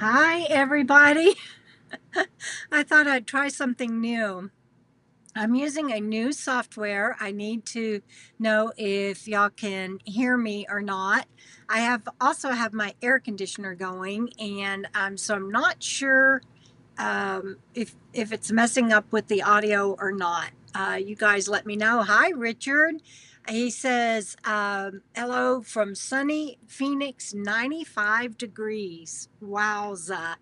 Hi, everybody. I thought I'd try something new. I'm using a new software. I need to know if y'all can hear me or not. I have also have my air conditioner going, and so I'm not sure if it's messing up with the audio or not. You guys let me know. Hi, Richard. He says, hello from sunny Phoenix, 95 degrees. Wowza.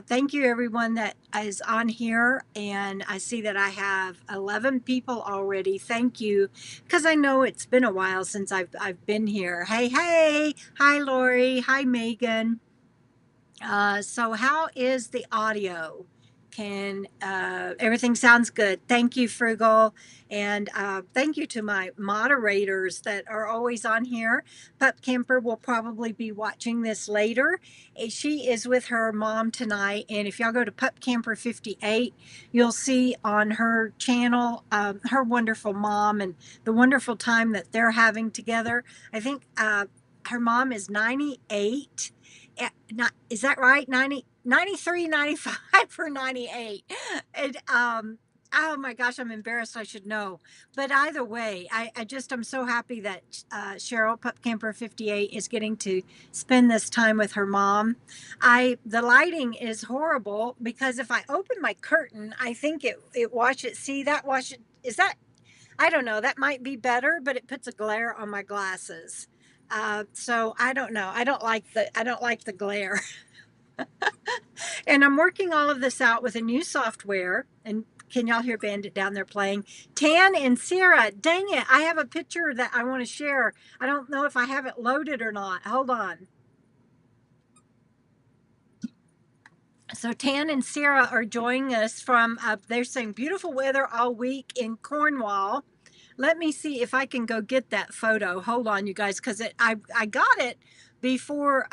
Thank you, everyone that is on here. And I see that I have 11 people already. Thank you, because I know it's been a while since I've been here. Hey, hey. Hi, Lori. Hi, Megan. So how is the audio? Can everything sounds good? Thank you, Frugal, and thank you to my moderators that are always on here. Pup Camper will probably be watching this later. She is with her mom tonight, and if y'all go to Pup Camper 58, you'll see on her channel her wonderful mom and the wonderful time that they're having together. I think her mom is 98. Not, is that right? 90, 93, 95 or 98. And, oh my gosh, I'm embarrassed. I should know. But either way, I'm so happy that Cheryl Pup Camper 58 is getting to spend this time with her mom. The lighting is horrible because if I open my curtain, I think it washes. See that wash it? Is that, I don't know. That might be better, but it puts a glare on my glasses. So I don't know. I don't like the glare. And I'm working all of this out with a new software. And can y'all hear Bandit down there playing? Tan and Sarah, dang it. I have a picture that I want to share. I don't know if I have it loaded or not. Hold on. So Tan and Sarah are joining us from, they're saying beautiful weather all week in Cornwall. Let me see if I can go get that photo. Hold on, you guys, because I got it before.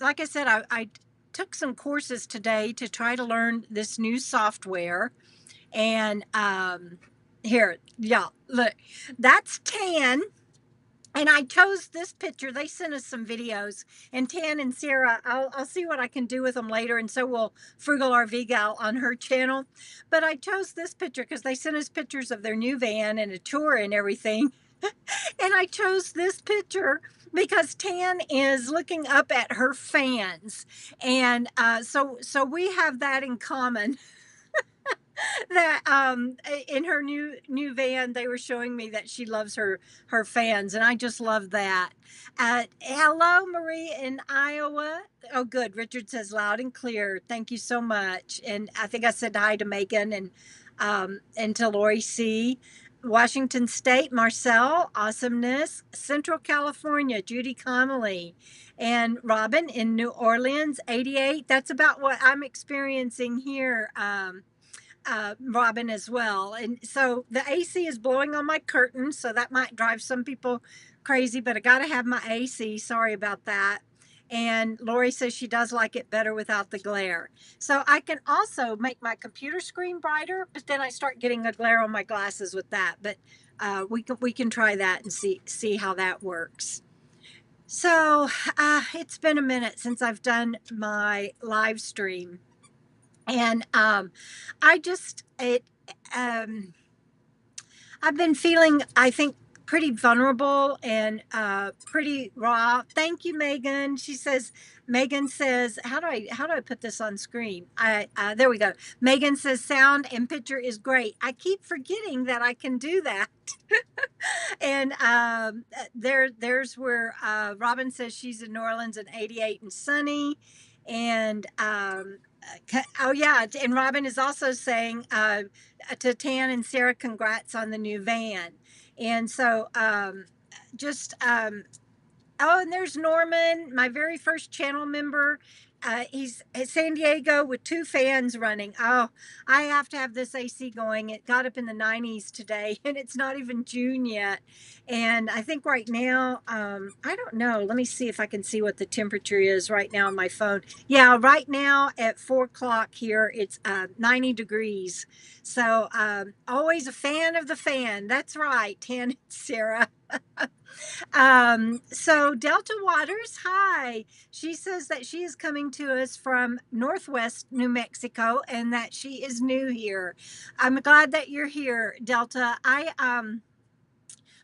Like I said, I took some courses today to try to learn this new software. And here, y'all, look, that's Tan. And I chose this picture. They sent us some videos, and Tan and Sarah, I'll see what I can do with them later. And so will Frugal RV Gal on her channel. But I chose this picture because they sent us pictures of their new van and a tour and everything. And I chose this picture because Tan is looking up at her fans. And so we have that in common. That in her new van they were showing me that she loves her fans, and I just love that. Hello, Marie in Iowa. Oh good, Richard says loud and clear, thank you so much. And I think I said hi to Megan and to Lori C. Washington State, Marcel, awesomeness. Central California, Judy Connolly. And Robin in New Orleans, 88. That's about what I'm experiencing here, Robin, as well. And so the AC is blowing on my curtain, so that might drive some people crazy, but I got to have my AC. Sorry about that. And Lori says she does like it better without the glare. So I can also make my computer screen brighter, but then I start getting a glare on my glasses with that. But we can try that and see how that works. So it's been a minute since I've done my live stream, and I just it um, I've been feeling, I think, pretty vulnerable and pretty raw. Thank you, Megan. She says, Megan says, how do I put this on screen? I There we go. Megan says sound and picture is great. I keep forgetting that I can do that. And there's where Robin says she's in New Orleans in 88 and sunny. And oh yeah, and Robin is also saying to Tan and Sarah, congrats on the new van. And so just oh, and there's Norman, my very first channel member. He's at San Diego with two fans running. Oh, I have to have this AC going. It got up in the 90s today, and it's not even June yet. And I think right now, I don't know. Let me see if I can see what the temperature is right now on my phone. Yeah, right now at 4 o'clock here, it's 90 degrees. So always a fan of the fan. That's right, Tan and Sarah. So Delta Waters, hi. She says that she is coming to us from Northwest New Mexico and that she is new here. I'm glad that you're here, Delta.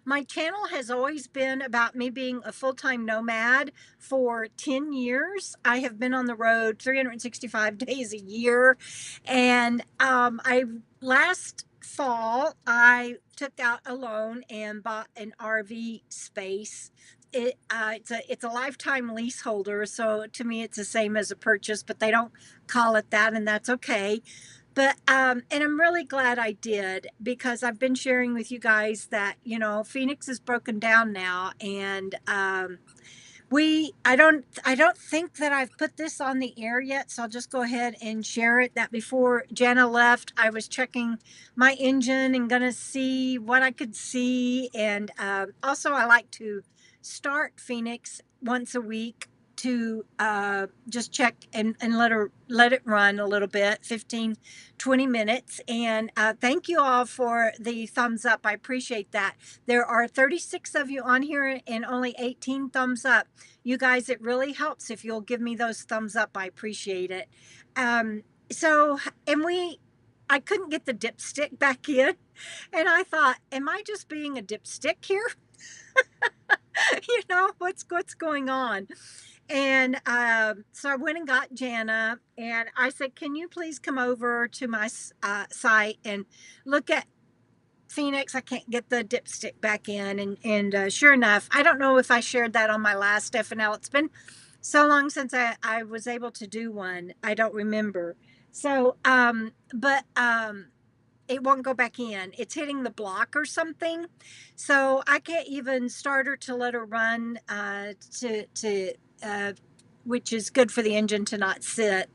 My channel has always been about me being a full-time nomad for 10 years. I have been on the road 365 days a year. And I last fall, I took out a loan and bought an RV space. It's a lifetime leaseholder, so to me it's the same as a purchase, but they don't call it that, and that's okay. But and I'm really glad I did, because I've been sharing with you guys that, Phoenix is broken down now, and we I don't think that I've put this on the air yet, so I'll just go ahead and share it. That before Jana left, I was checking my engine and gonna see what I could see, and also I like to start Phoenix once a week to just check and let it run a little bit, 15-20 minutes. And thank you all for the thumbs up. I appreciate that. There are 36 of you on here and only 18 thumbs up. You guys, it really helps if you'll give me those thumbs up. I appreciate it. Um, so, and I couldn't get the dipstick back in. And I thought, am I just being a dipstick here? What's going on? And so I went and got Jana, and I said, can you please come over to my site and look at Phoenix? I can't get the dipstick back in. And sure enough, I don't know if I shared that on my last FNL. It's been so long since I was able to do one. I don't remember. So, but it won't go back in. It's hitting the block or something. So I can't even start her to let her run uh, which is good for the engine to not sit.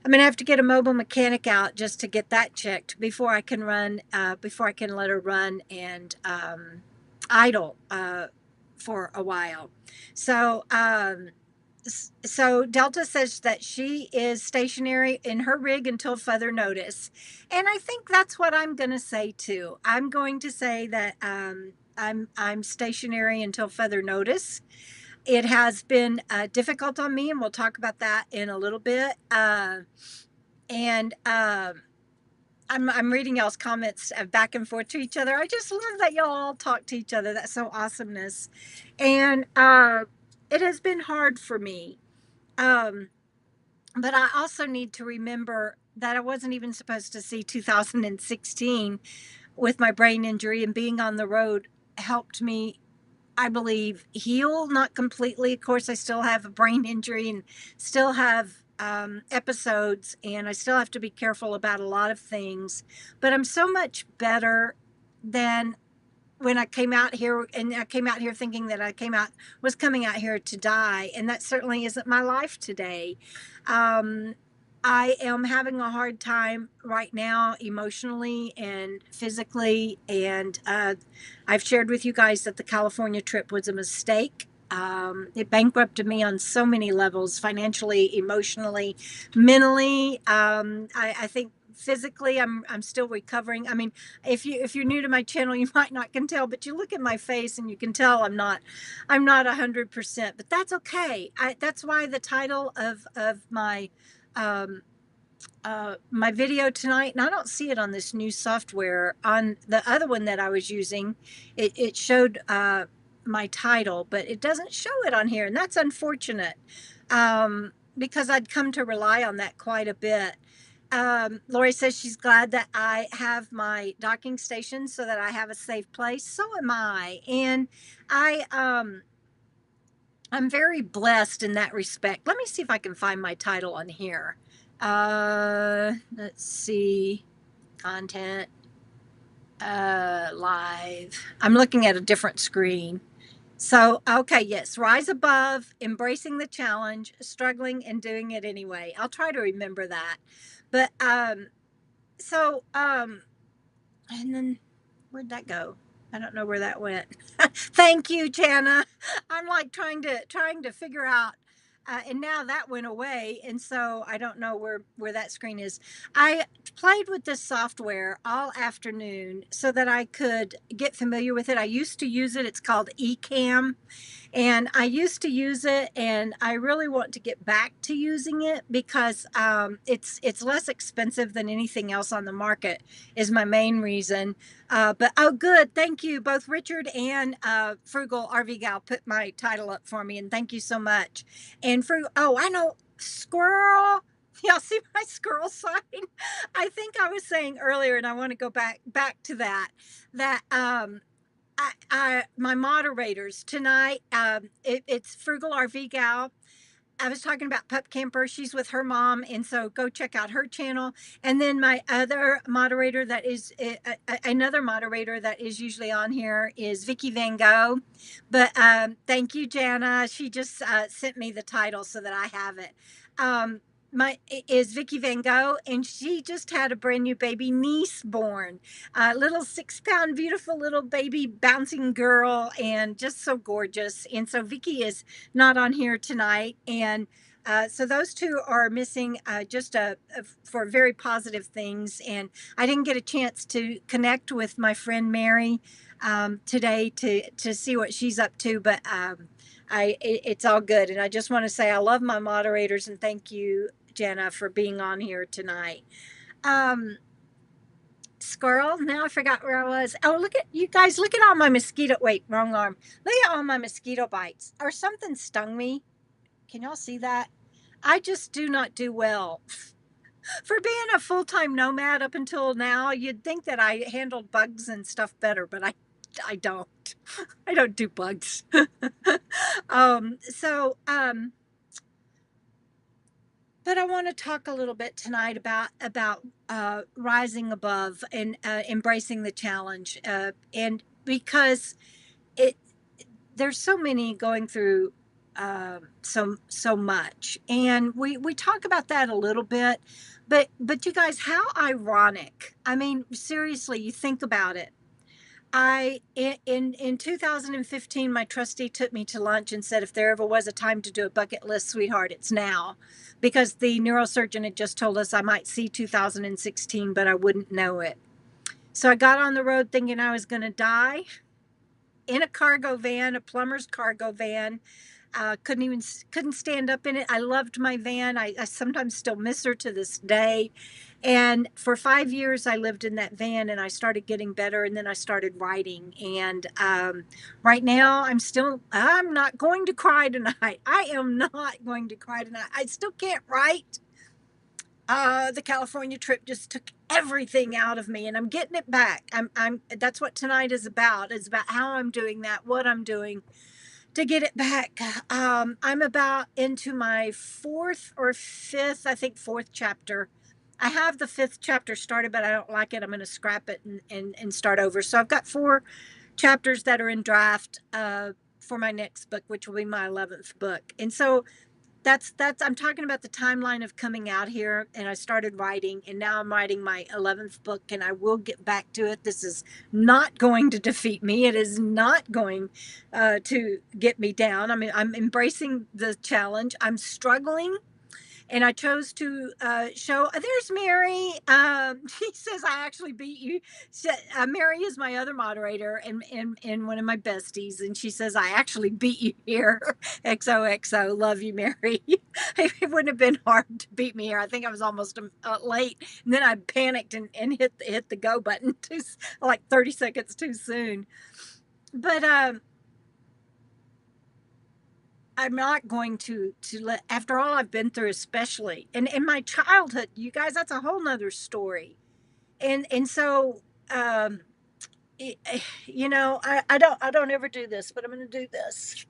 I'm gonna have to get a mobile mechanic out just to get that checked before I can before I can let her run and idle for a while. So, so Delta says that she is stationary in her rig until further notice, and I think that's what I'm going to say too. I'm going to say that I'm stationary until further notice. It has been difficult on me, and we'll talk about that in a little bit. And I'm reading y'all's comments back and forth to each other. I just love that y'all all talk to each other. That's so awesomeness. And it has been hard for me. But I also need to remember that I wasn't even supposed to see 2016 with my brain injury, and being on the road helped me, I believe, heal. Not completely. Of course, I still have a brain injury and still have episodes, and I still have to be careful about a lot of things. But I'm so much better than when I came out here, and I came out here thinking that was coming out here to die, and that certainly isn't my life today. Um, I am having a hard time right now, emotionally and physically, and I've shared with you guys that the California trip was a mistake. It bankrupted me on so many levels, financially, emotionally, mentally. I think physically I'm still recovering. I mean, if you're new to my channel, you might not can tell, but you look at my face and you can tell I'm not 100%, but that's okay. That's why the title of my video tonight, and I don't see it on this new software. On the other one that I was using, it showed my title, but it doesn't show it on here, and that's unfortunate, because I'd come to rely on that quite a bit. Lori says she's glad that I have my docking station so that I have a safe place. So am I. And I'm very blessed in that respect. Let me see if I can find my title on here. Let's see. Content. Live. I'm looking at a different screen. So, okay, yes, rise above, embracing the challenge, struggling and doing it anyway. I'll try to remember that. But and then where'd that go? I don't know where that went. Thank you, Jana. I'm like trying to figure out And now that went away, and so I don't know where that screen is. I played with this software all afternoon so that I could get familiar with it. I used to use it. It's called Ecamm, and I used to use it, and I really want to get back to using it because it's less expensive than anything else on the market is my main reason. But oh, good, thank you. Both Richard and Frugal RV Gal put my title up for me, and thank you so much. And Frugal, oh, I know, squirrel. Y'all see my squirrel sign? I think I was saying earlier, and I want to go back to that. That my moderators tonight, it's Frugal RV Gal. I was talking about Pup Camper. She's with her mom, and so go check out her channel. And then my other moderator that is another moderator that is usually on here is Vicky Van Gogh. But thank you, Jana. She just sent me the title so that I have it. Um, my is Vicky Van Gogh, and she just had a brand new baby niece born, a little 6 pound beautiful little baby bouncing girl, and just so gorgeous. And so Vicky is not on here tonight, and so those two are missing just for very positive things. And I didn't get a chance to connect with my friend Mary today to see what she's up to, but it's all good. And I just want to say I love my moderators, and thank you, Jenna, for being on here tonight. Squirrel. Now I forgot where I was. Oh, look at you guys. Look at all my mosquito. Wait, wrong arm. Look at all my mosquito bites. Or something stung me. Can y'all see that? I just do not do well. For being a full-time nomad up until now, you'd think that I handled bugs and stuff better, but I don't. I don't do bugs. So, but I want to talk a little bit tonight about rising above and embracing the challenge, and because it there's so many going through so much, and we talk about that a little bit, but you guys, how ironic. I mean, seriously, you think about it. In 2015, my trustee took me to lunch and said, if there ever was a time to do a bucket list, sweetheart, it's now, because the neurosurgeon had just told us I might see 2016, but I wouldn't know it. So I got on the road thinking I was going to die in a cargo van, a plumber's cargo van. Couldn't stand up in it. I loved my van. I sometimes still miss her to this day. And for 5 years, I lived in that van, and I started getting better. And then I started writing. And right now, I'm not going to cry tonight. I am not going to cry tonight. I still can't write. The California trip just took everything out of me, and I'm getting it back. That's what tonight is about. It's about how I'm doing that, what I'm doing to get it back. I'm about into my fourth or fifth, I think fourth chapter. I have the fifth chapter started, but I don't like it. I'm going to scrap it and start over. So I've got 4 chapters that are in draft for my next book, which will be my 11th book. And so that's I'm talking about the timeline of coming out here, and I started writing, and now I'm writing my 11th book, and I will get back to it. This is not going to defeat me. It is not going to get me down. I mean, I'm embracing the challenge. I'm struggling, and I chose to show. There's Mary. She says I actually beat you. Mary is my other moderator and one of my besties, and she says I actually beat you here. XOXO, love you, Mary. It wouldn't have been hard to beat me here. I think I was almost late, and then I panicked and hit the go button like 30 seconds too soon. But I'm not going to let, after all I've been through, especially and in my childhood, you guys, that's a whole nother story. And so, you know, I don't ever do this, but I'm going to do this.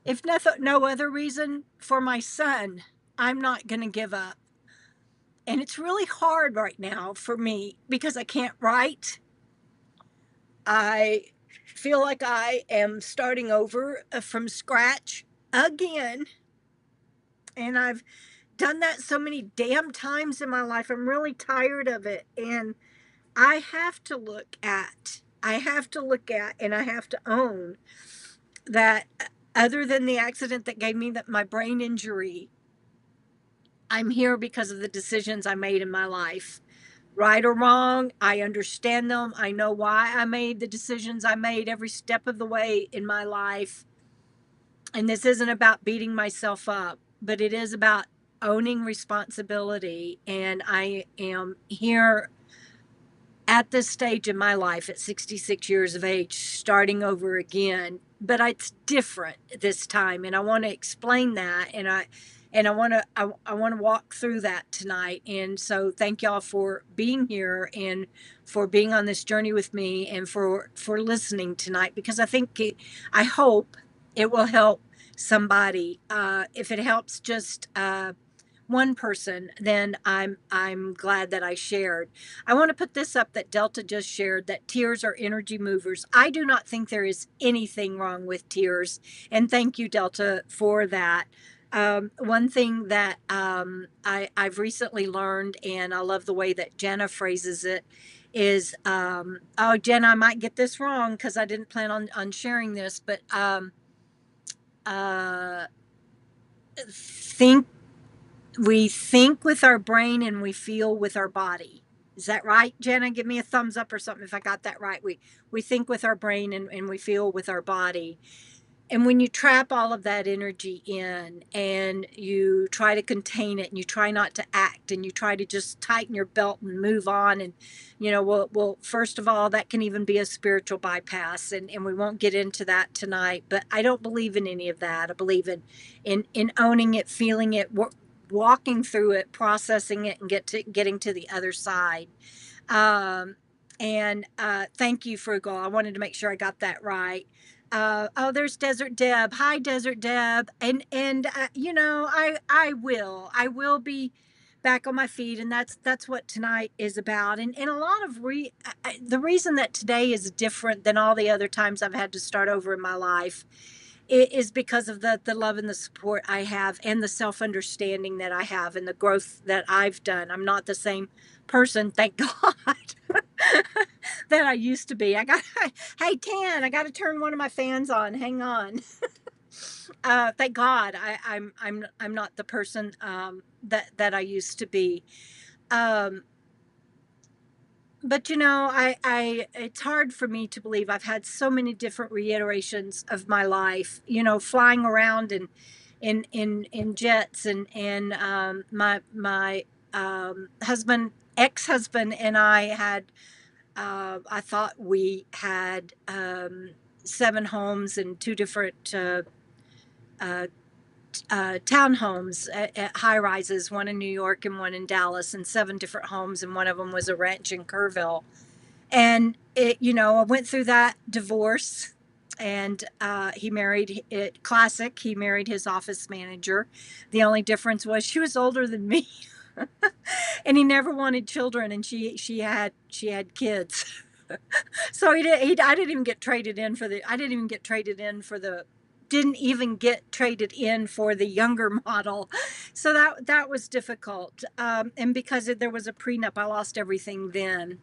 If no other reason, for my son, I'm not going to give up. And it's really hard right now for me because I can't write. I feel like I am starting over from scratch again. And I've done that so many damn times in my life. I'm really tired of it. And I have to look at, and I have to own that Other than the accident that gave me my brain injury, I'm here because of the decisions I made in my life. Right or wrong, I understand them. I know why I made the decisions I made every step of the way in my life. And this isn't about beating myself up, but it is about owning responsibility. And I am here at this stage in my life at 66 years of age, starting over again. But it's different this time, and I want to explain that. And I want to walk through that tonight. And so thank y'all for being here and for being on this journey with me and for listening tonight, because I hope it will help somebody. If it helps just one person, then I'm glad that I shared. I want to put this up that Delta just shared, that tears are energy movers. I do not think there is anything wrong with tears, and thank you, Delta, for that. One thing that I've recently learned, and I love the way that Jenna phrases it, is oh, Jenna, I might get this wrong because I didn't plan on sharing this, but uh, think we think with our brain and we feel with our body. Is that right, Jenna? Give me a thumbs up or something if I got that right. We think with our brain and we feel with our body. And when you trap all of that energy in and you try to contain it and you try not to act and you try to just tighten your belt and move on, and well, first of all, that can even be a spiritual bypass, and we won't get into that tonight, but I don't believe in any of that. I believe in owning it, feeling it, walking through it, processing it, and getting to the other side. um, and thank you, Frugal. I wanted to make sure I got that right. Oh, there's Desert Deb. Hi, Desert Deb. And I will be back on my feet, and that's what tonight is about. And a lot of the reason that today is different than all the other times I've had to start over in my life, it is because of the love and the support I have and the self-understanding that I have and the growth that I've done. I'm not the same person, thank God, that I used to be. Hey, Tan, I got to turn one of my fans on. Hang on. Thank God I'm not the person that I used to be. Um, but I it's hard for me to believe I've had so many different reiterations of my life, flying around in jets, and my husband, ex-husband, and I had I thought we had 7 homes and 2 different uh, townhomes at high rises, one in New York and one in Dallas, and 7 different homes, and one of them was a ranch in Kerrville. And I went through that divorce, and he married it classic. He married his office manager. The only difference was she was older than me, and he never wanted children, and she had kids. So I didn't even get traded in for the. I didn't even get traded in for the. Didn't even get traded in for the younger model, so that was difficult. And because there was a prenup, I lost everything then.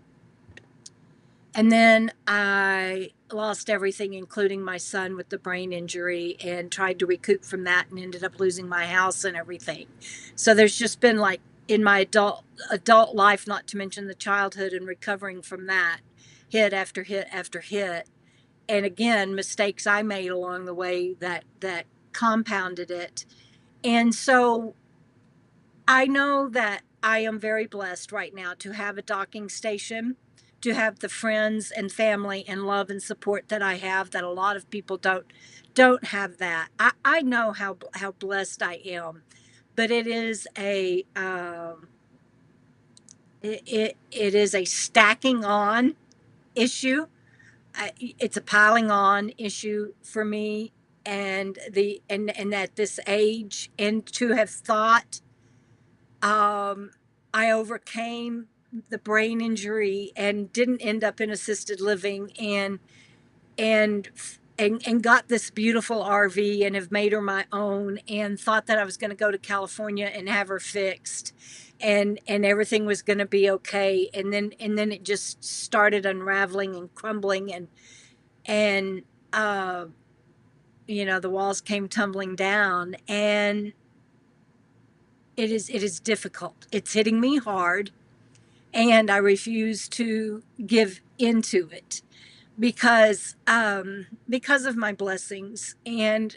And then I lost everything, including my son with the brain injury, and tried to recoup from that and ended up losing my house and everything. So there's just been, like, in my adult life, not to mention the childhood and recovering from that, hit after hit after hit. And again, mistakes I made along the way that compounded it. And so I know that I am very blessed right now to have a docking station, to have the friends and family and love and support that I have, that a lot of people don't have that. I know how blessed I am, but it is a stacking on issue. It's a piling on issue for me, and at this age, and to have thought um, I overcame the brain injury and didn't end up in assisted living, and and got this beautiful RV and have made her my own, and thought that I was going to go to California and have her fixed, and everything was going to be okay, and then it just started unraveling and crumbling, and uh you know, the walls came tumbling down, and it is difficult. It's hitting me hard, and I refuse to give into it because of my blessings, and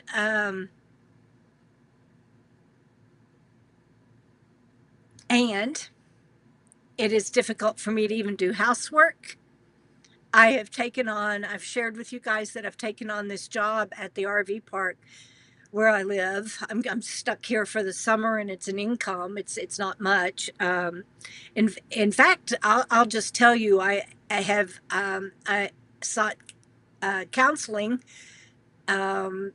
it is difficult for me to even do housework. I've shared with you guys that I've taken on this job at the RV park where I live. I'm stuck here for the summer, and it's an income. It's not much. In fact, I'll just tell you, I sought counseling to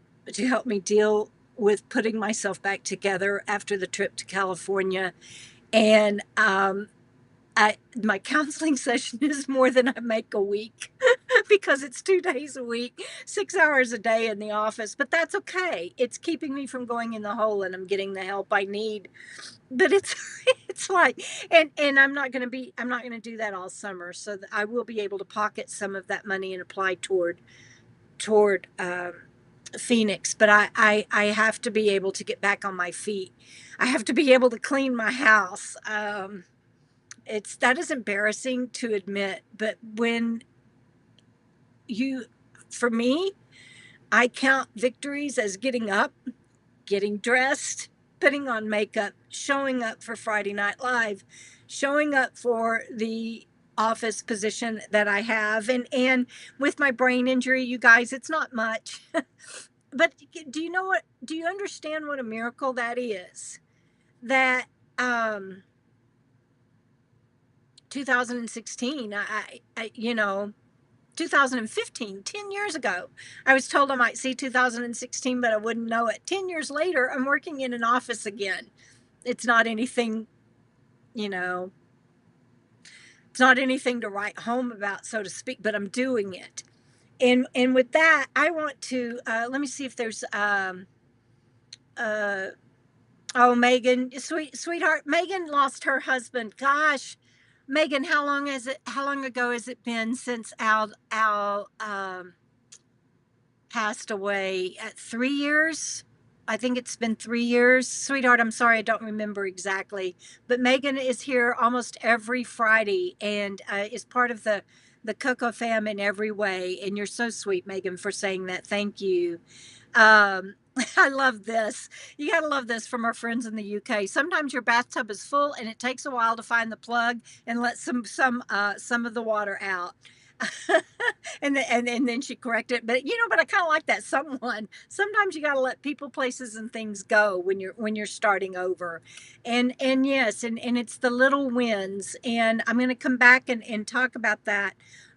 help me deal with putting myself back together after the trip to California, and my counseling session is more than I make a week because it's 2 days a week, 6 hours a day in the office. But that's okay. It's keeping me from going in the hole, and I'm getting the help I need. But it's it's like, and I'm not gonna do that all summer. So that I will be able to pocket some of that money and apply toward Phoenix. But I have to be able to get back on my feet. I have to be able to clean my house. That is embarrassing to admit, but when you, for me, I count victories as getting up, getting dressed, putting on makeup, showing up for Friday Night Live, showing up for the office position that I have, and with my brain injury, you guys, it's not much. But do you understand what a miracle that is? That um 2016, 2015, 10 years ago. I was told I might see 2016, but I wouldn't know it. 10 years later, I'm working in an office again. It's not anything, you know, it's not anything to write home about, so to speak, but I'm doing it. And with that, I want to, let me see if there's, uh, oh, Megan, sweetheart, Megan lost her husband. Gosh, Megan, how long ago has it been since Al passed away? At 3 years? I think it's been 3 years. Sweetheart, I'm sorry, I don't remember exactly. But Megan is here almost every Friday, and is part of the Coco fam in every way. And you're so sweet, Megan, for saying that. Thank you. Um, I love this. You got to love this from our friends in the UK. Sometimes your bathtub is full, and it takes a while to find the plug and let some of the water out. And then she corrected it. But but I kind of like that. Sometimes you got to let people, places, and things go when you're starting over. And yes, and it's the little wins. And I'm going to come back and talk about that.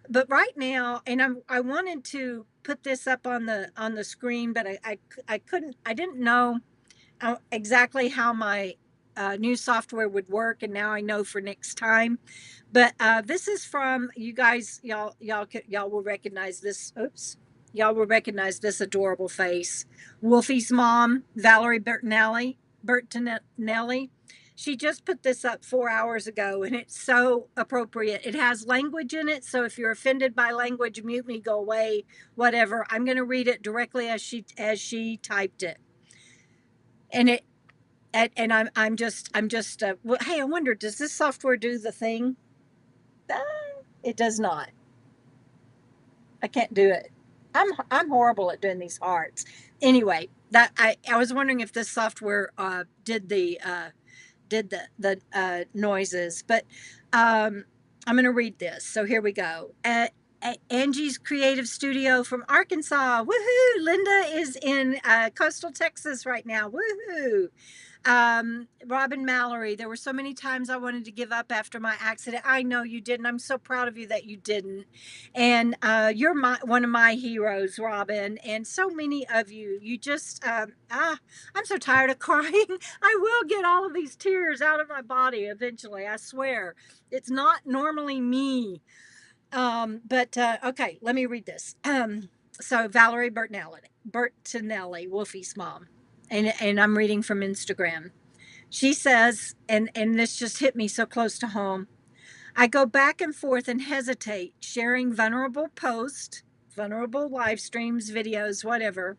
But right now, and I wanted to put this up on the screen, but I couldn't. I didn't know exactly how my new software would work, and now I know for next time. But this is from you guys. Y'all will recognize this. Oops. Y'all will recognize this adorable face. Wolfie's mom, Valerie Bertinelli. She just put this up 4 hours ago, and it's so appropriate. It has language in it, so if you're offended by language, mute me, go away, whatever. I'm going to read it directly as she typed it, and I'm just well, hey, I wonder, does this software do the thing? Uh, it does not. I can't do it. I'm horrible at doing these hearts. Anyway, that I was wondering if this software did the noises, but I'm going to read this. So here we go. Angie's Creative Studio from Arkansas. Woohoo! Linda is in coastal Texas right now. Woohoo! Robin Mallory, there were so many times I wanted to give up after my accident. I know you didn't. I'm so proud of you that you didn't. And you're one of my heroes, Robin. And so many of you. You just, I'm so tired of crying. I will get all of these tears out of my body eventually. I swear. It's not normally me. But okay, let me read this. So Valerie Bertinelli, Wolfie's mom, and I'm reading from Instagram. She says, and this just hit me so close to home. I go back and forth and hesitate sharing vulnerable posts, vulnerable live streams, videos, whatever.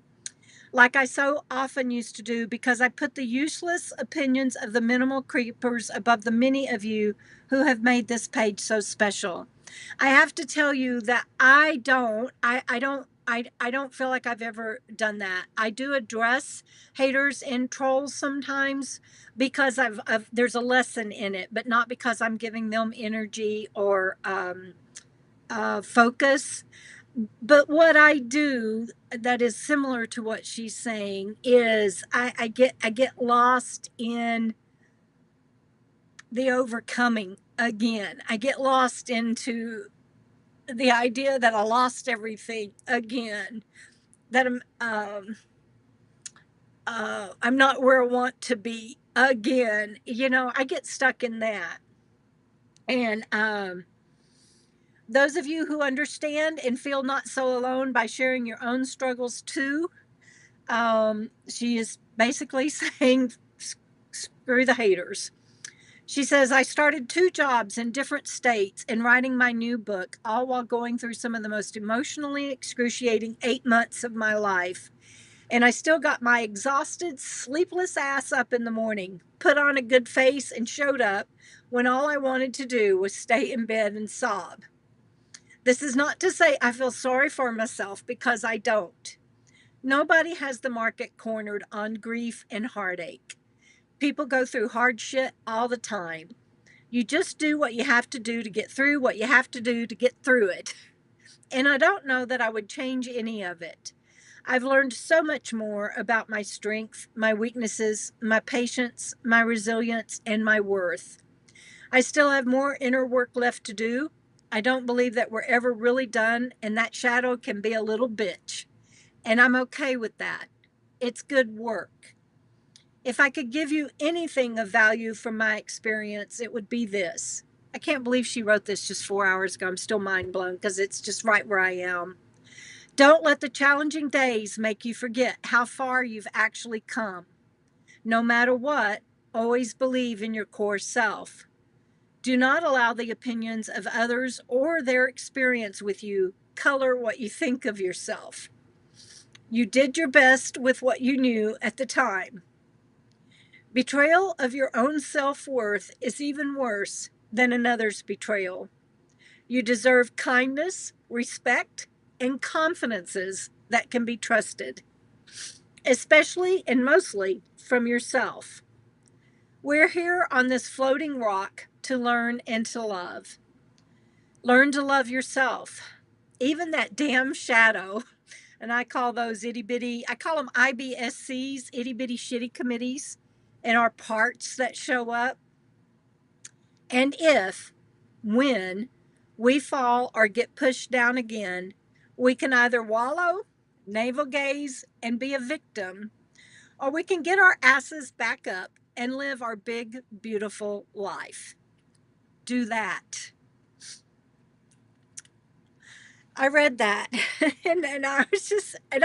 like I so often used to do, because I put the useless opinions of the minimal creepers above the many of you who have made this page so special. I have to tell you that I don't feel like I've ever done that. I do address haters and trolls sometimes because there's a lesson in it, but not because I'm giving them energy or focus. But what I do that is similar to what she's saying is I get lost in the overcoming again. I get lost into the idea that I lost everything again. That I'm not where I want to be again. You know, I get stuck in that. And those of you who understand and feel not so alone by sharing your own struggles too, she is basically saying, screw the haters. She says, I started 2 jobs in different states and writing my new book, all while going through some of the most emotionally excruciating 8 months of my life. And I still got my exhausted, sleepless ass up in the morning, put on a good face, and showed up when all I wanted to do was stay in bed and sob. This is not to say I feel sorry for myself, because I don't. Nobody has the market cornered on grief and heartache. People go through hard shit all the time. You just do what you have to do to get through what you have to do to get through it. And I don't know that I would change any of it. I've learned so much more about my strengths, my weaknesses, my patience, my resilience, and my worth. I still have more inner work left to do. I don't believe that we're ever really done, and that shadow can be a little bitch. And I'm okay with that. It's good work. If I could give you anything of value from my experience, it would be this. I can't believe she wrote this just 4 hours ago. I'm still mind blown because it's just right where I am. Don't let the challenging days make you forget how far you've actually come. No matter what, always believe in your core self. Do not allow the opinions of others or their experience with you color what you think of yourself. You did your best with what you knew at the time. Betrayal of your own self-worth is even worse than another's betrayal. You deserve kindness, respect, and confidences that can be trusted, especially and mostly from yourself. We're here on this floating rock to learn and to love. Learn to love yourself, even that damn shadow. And I call those itty bitty, I call them IBSCs, itty bitty shitty committees, and our parts that show up. And when we fall or get pushed down again, we can either wallow, navel gaze, and be a victim, or we can get our asses back up and live our big, beautiful life. Do that. I read that and I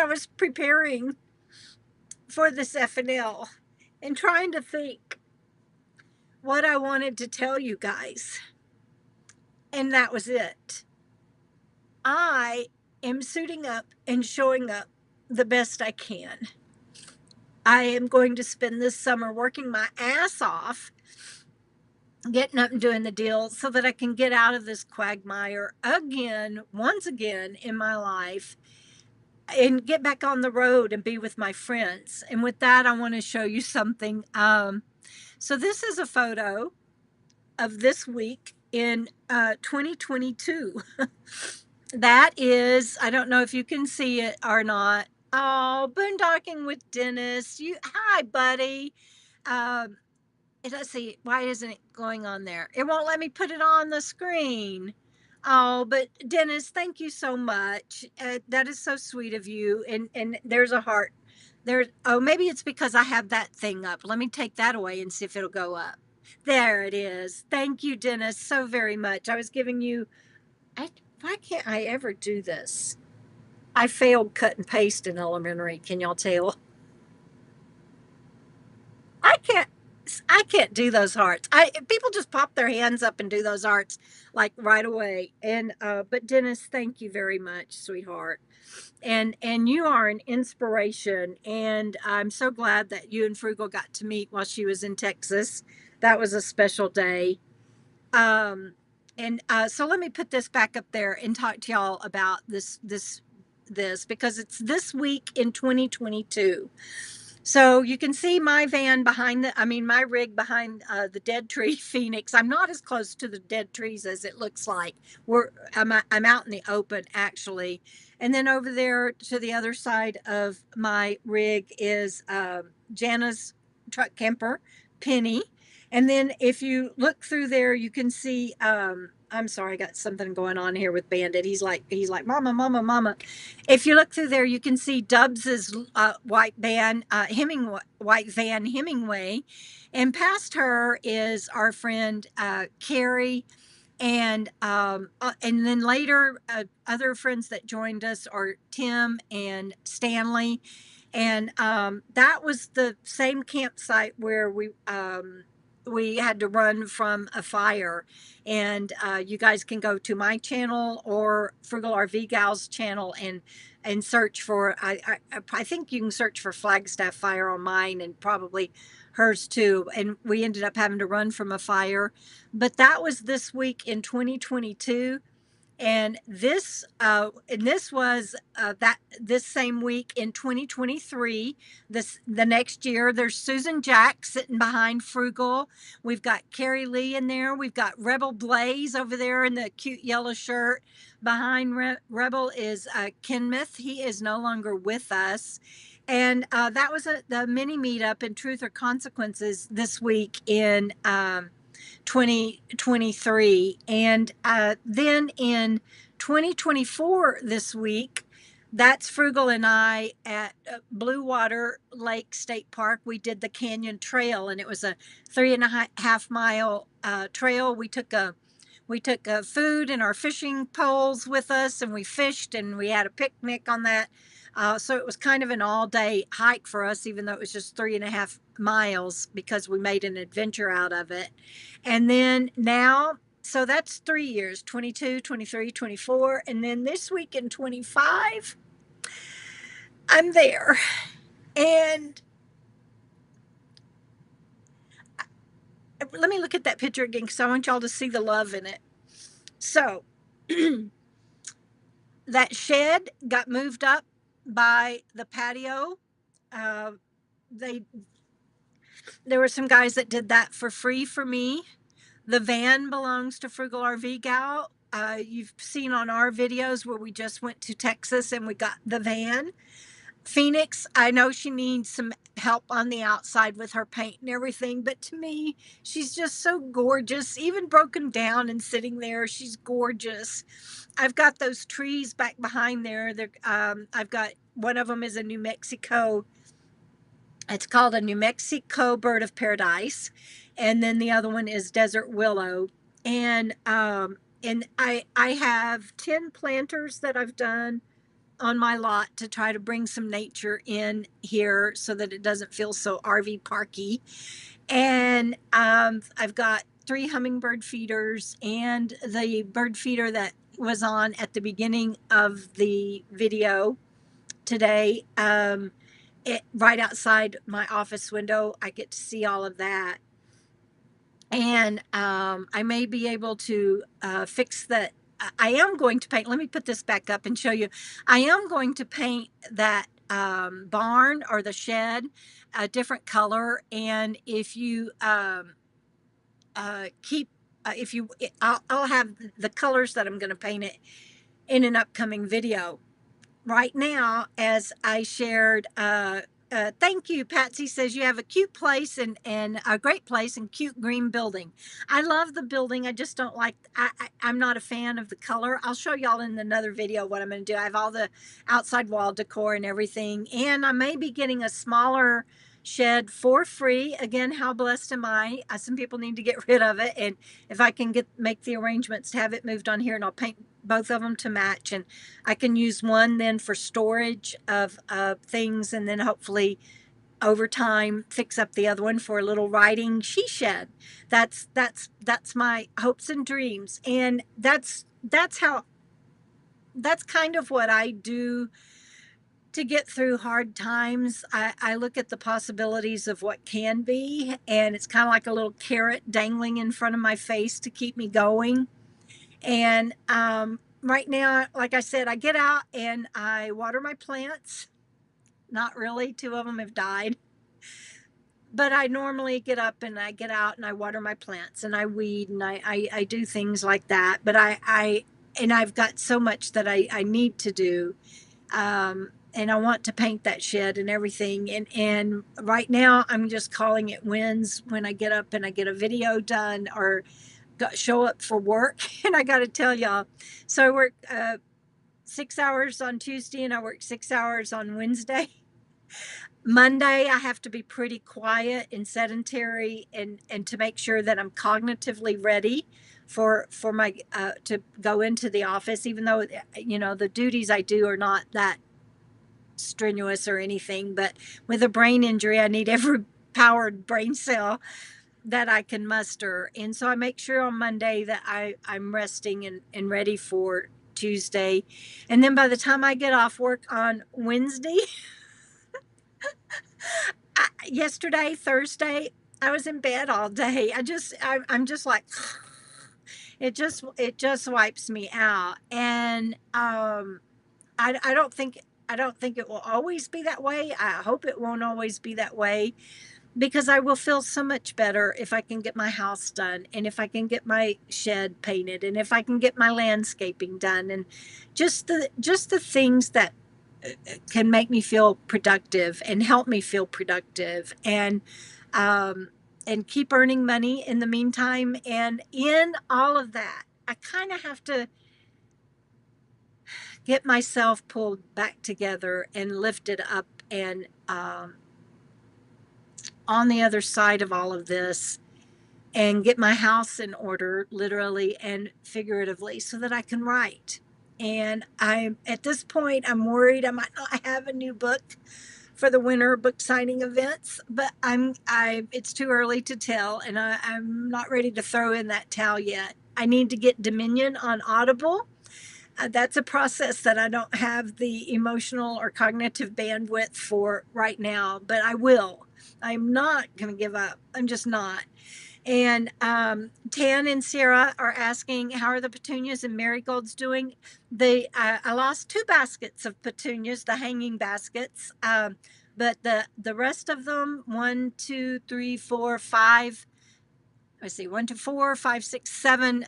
was preparing for this FNL and trying to think what I wanted to tell you guys. And that was it. I am suiting up and showing up the best I can. I am going to spend this summer working my ass off, getting up and doing the deal so that I can get out of this quagmire again, once again in my life, and get back on the road and be with my friends. And with that, I want to show you something. So this is a photo of this week in 2022. That is, I don't know if you can see it or not. Oh, Boondocking with Dennis. Hi, buddy. Let's see, why isn't it going on there? It won't let me put it on the screen. Oh, but Dennis, thank you so much. That is so sweet of you. And there's a heart. Oh, maybe it's because I have that thing up. Let me take that away and see if it'll go up. There it is. Thank you, Dennis, so very much. I was giving you, why can't I ever do this? I failed cut and paste in elementary. Can y'all tell? I can't. I can't do those hearts. People just pop their hands up and do those hearts like right away. And but Dennis, thank you very much, sweetheart. And you are an inspiration. And I'm so glad that you and Frugal got to meet while she was in Texas. That was a special day. Um, and so let me put this back up there and talk to y'all about this because it's this week in 2022. So you can see my van behind my rig behind the dead tree Phoenix. I'm not as close to the dead trees as it looks like. I'm out in the open actually. And then over there to the other side of my rig is Jana's truck camper, Penny. And then if you look through there, you can see, I'm sorry, I got something going on here with Bandit. He's like, mama, mama, mama. If you look through there, you can see Dubs's white van, Hemingway, and past her is our friend Carrie, and then later other friends that joined us are Tim and Stanley, and that was the same campsite where we had to run from a fire. And you guys can go to my channel or Frugal RV Gal's channel and search for. I think you can search for Flagstaff fire on mine and probably hers too. And we ended up having to run from a fire, but that was this week in 2022. And this was that this same week in 2023. The next year, there's Susan Jack sitting behind Frugal. We've got Carrie Lee in there. We've got Rebel Blaze over there in the cute yellow shirt. Behind Rebel is Kenmith. He is no longer with us. And that was the mini meetup in Truth or Consequences this week in 2023. And then in 2024, this week, that's Frugal and I at Blue Water Lake State Park. We did the Canyon Trail, and it was a 3.5 mile trail. We took food and our fishing poles with us, and we fished, and we had a picnic on that. So it was kind of an all-day hike for us, even though it was just 3.5 miles, because we made an adventure out of it. And then now, so that's 3 years, 22, 23, 24. And then this week in 25, I'm there. And let me look at that picture again because I want y'all to see the love in it. So that shed got moved up by the patio. They There were some guys that did that for free for me. The van belongs to Frugal RV Gal. You've seen on our videos where we just went to Texas and we got the van. Phoenix, I know she needs some help on the outside with her paint and everything, but to me, she's just so gorgeous. Even broken down and sitting there, she's gorgeous. I've got those trees back behind there. I've got one of them is a New Mexico. It's called a New Mexico Bird of Paradise, and then the other one is Desert Willow. And I have 10 planters that I've done on my lot to try to bring some nature in here so that it doesn't feel so RV parky. And I've got 3 hummingbird feeders and the bird feeder that was on at the beginning of the video today. Right outside my office window, I get to see all of that. And I may be able to fix that. I am going to paint. Let me put this back up and show you. I am going to paint that barn or the shed a different color. And if you I'll have the colors that I'm going to paint it in an upcoming video. Right now, as I shared, thank you, Patsy says you have a cute place and a great place and cute green building. I love the building. I just don't like, I'm not a fan of the color. I'll show y'all in another video what I'm going to do. I have all the outside wall decor and everything. And I may be getting a smaller shed for free. Again, how blessed am I? Some people need to get rid of it. And if I can make the arrangements to have it moved on here, and I'll paint both of them to match, and I can use one then for storage of things, and then hopefully overtime fix up the other one for a little riding she shed. That's my hopes and dreams, and that's kind of what I do to get through hard times. I look at the possibilities of what can be, and it's kind of like a little carrot dangling in front of my face to keep me going. And right now, like I said, I get out and I water my plants. Not really, two of them have died. But I normally get up and I get out and I water my plants and I weed and I do things like that. But and I've got so much that I need to do. And I want to paint that shed and everything. And right now I'm just calling it wins when I get up and I get a video done or show up for work. And I got to tell y'all, so I work 6 hours on Tuesday and I work 6 hours on Wednesday. Monday, I have to be pretty quiet and sedentary and to make sure that I'm cognitively ready for my to go into the office, even though the duties I do are not that strenuous or anything. But with a brain injury, I need every powered brain cell that I can muster, and so I make sure on Monday that I'm resting and ready for Tuesday, and then by the time I get off work on Wednesday. Yesterday, Thursday, I was in bed all day. I'm just like, it just wipes me out. And I don't think it will always be that way. I hope it won't always be that way, because I will feel so much better if I can get my house done and if I can get my shed painted and if I can get my landscaping done and just the things that can make me feel productive and help me feel productive, um, and keep earning money in the meantime. And in all of that, I kind of have to get myself pulled back together and lifted up and on the other side of all of this and get my house in order, literally and figuratively, so that I can write. And I'm at this point, I'm worried I might not have a new book for the winter book signing events, but it's too early to tell, and I'm not ready to throw in that towel yet. I need to get Dominion on Audible. That's a process that I don't have the emotional or cognitive bandwidth for right now, but I will. I'm not going to give up. I'm just not. And Tan and Sarah are asking, how are the petunias and marigolds doing? I lost 2 baskets of petunias, the hanging baskets, but the rest of them, 1, 2, 3, 4, 5. Let's see, 1, 2, 4, 5, 6, 7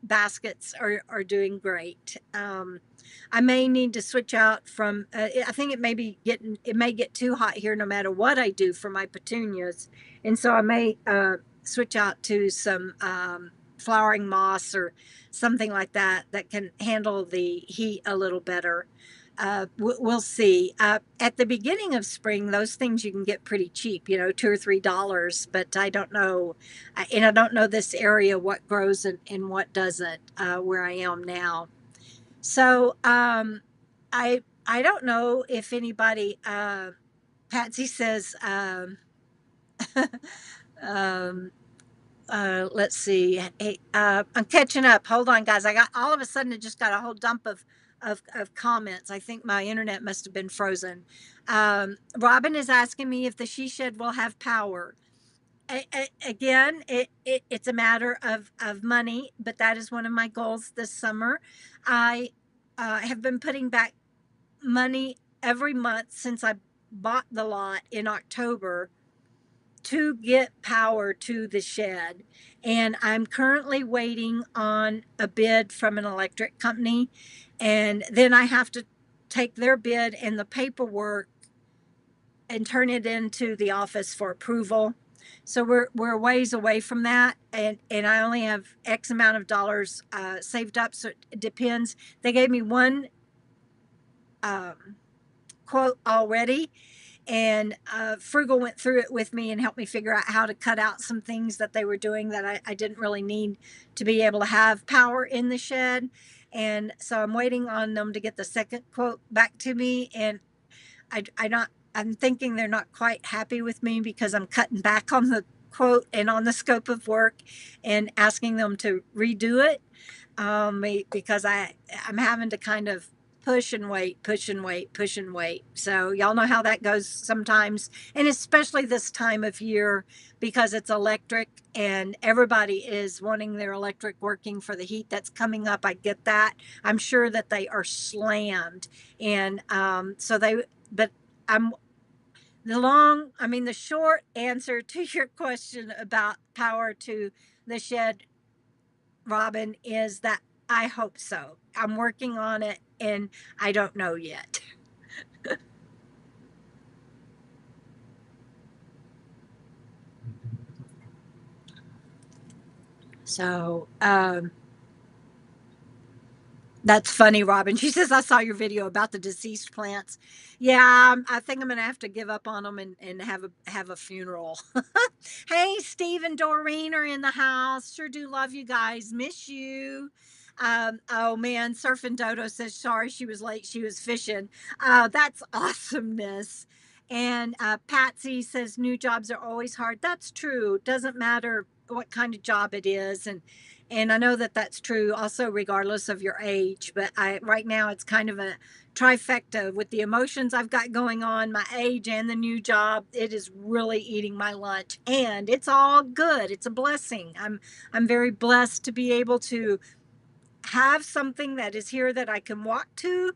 baskets are doing great. I may need to switch out from. I think it may get too hot here no matter what I do for my petunias, and so I may switch out to some flowering moss or something like that that can handle the heat a little better. We'll see. At the beginning of spring, those things you can get pretty cheap, $2 or $3. But I don't know, and I don't know this area what grows and what doesn't where I am now. So I don't know if anybody. Patsy says. Um, let's see. Hey, I'm catching up. Hold on, guys. I got all of a sudden I just got a whole dump of comments. I think my internet must have been frozen. Robin is asking me if the she shed will have power. Again, it's a matter of money, but that is one of my goals this summer. I have been putting back money every month since I bought the lot in October to get power to the shed. And I'm currently waiting on a bid from an electric company. And then I have to take their bid and the paperwork and turn it into the office for approval. So we're a ways away from that, and I only have X amount of dollars saved up. So it depends. They gave me one quote already, and Frugal went through it with me and helped me figure out how to cut out some things that they were doing that I didn't really need to be able to have power in the shed. And so I'm waiting on them to get the second quote back to me. And I not I'm thinking they're not quite happy with me because I'm cutting back on the quote and on the scope of work and asking them to redo it, because I'm having to kind of push and wait, push and wait, push and wait. So y'all know how that goes sometimes, and especially this time of year because it's electric and everybody is wanting their electric working for the heat that's coming up. I get that. I'm sure that they are slammed, and so they. But I'm the short answer to your question about power to the shed, Robin, is that I hope so. I'm working on it and I don't know yet. So, that's funny, Robin. She says, I saw your video about the deceased plants. Yeah, I think I'm going to have to give up on them and have a funeral. Hey, Steve and Doreen are in the house. Sure do love you guys. Miss you. Oh man, Surfing Dodo says sorry she was late. She was fishing. That's awesomeness. And Patsy says new jobs are always hard. That's true. Doesn't matter what kind of job it is, and I know that that's true also regardless of your age. But right now it's kind of a trifecta with the emotions I've got going on, my age, and the new job. It is really eating my lunch, and it's all good. It's a blessing. I'm very blessed to be able to have something that is here that I can walk to,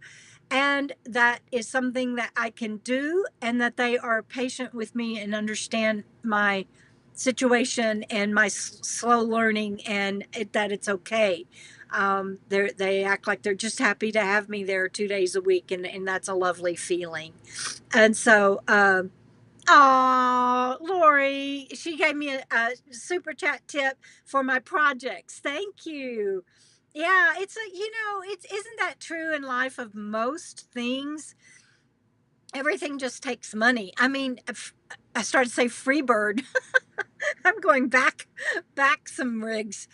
and that is something that I can do, and that they are patient with me and understand my situation and my slow learning, and that it's okay. They act like they're just happy to have me there 2 days a week, and that's a lovely feeling. And so, oh, Lori, she gave me a super chat tip for my projects. Thank you. Yeah, it's isn't that true in life of most things? Everything just takes money. I mean, I started to say Freebird. I'm going back some rigs.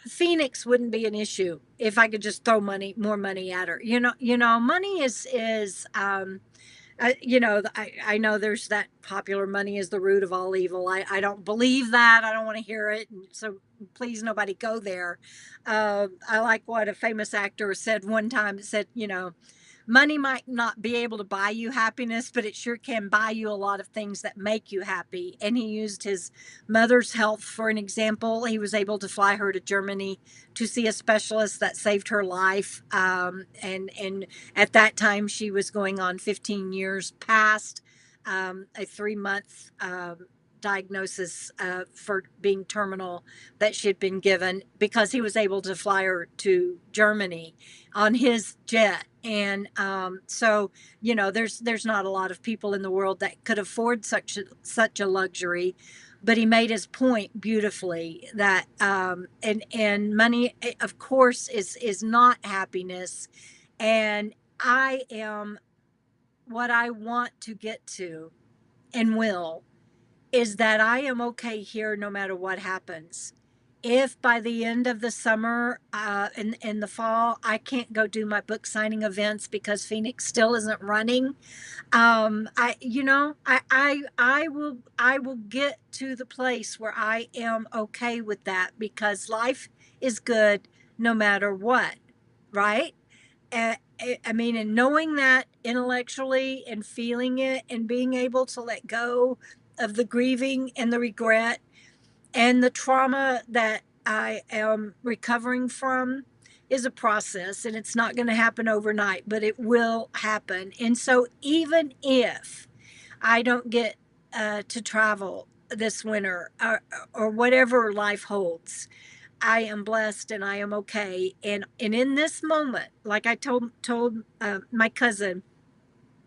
Phoenix wouldn't be an issue if I could just throw more money at her. Money is I know there's that popular money is the root of all evil. I don't believe that. I don't want to hear it. And so please, nobody go there. I like what a famous actor said one time. It said, money might not be able to buy you happiness, but it sure can buy you a lot of things that make you happy. And he used his mother's health for an example. He was able to fly her to Germany to see a specialist that saved her life. And at that time, she was going on 15 years past a 3 month diagnosis for being terminal that she had been given, because he was able to fly her to Germany on his jet. And so there's not a lot of people in the world that could afford such a luxury, but he made his point beautifully that and money, of course, is not happiness. And I am what I want to get to, and will, is that I am okay here no matter what happens. If by the end of the summer, in the fall, I can't go do my book signing events because Phoenix still isn't running, I will get to the place where I am okay with that, because life is good no matter what, right? I mean, and knowing that intellectually and feeling it and being able to let go of the grieving and the regret and the trauma that I am recovering from is a process, and it's not going to happen overnight, but it will happen. And so, even if I don't get to travel this winter, or whatever life holds, I am blessed and I am okay. And in this moment, like I told my cousin,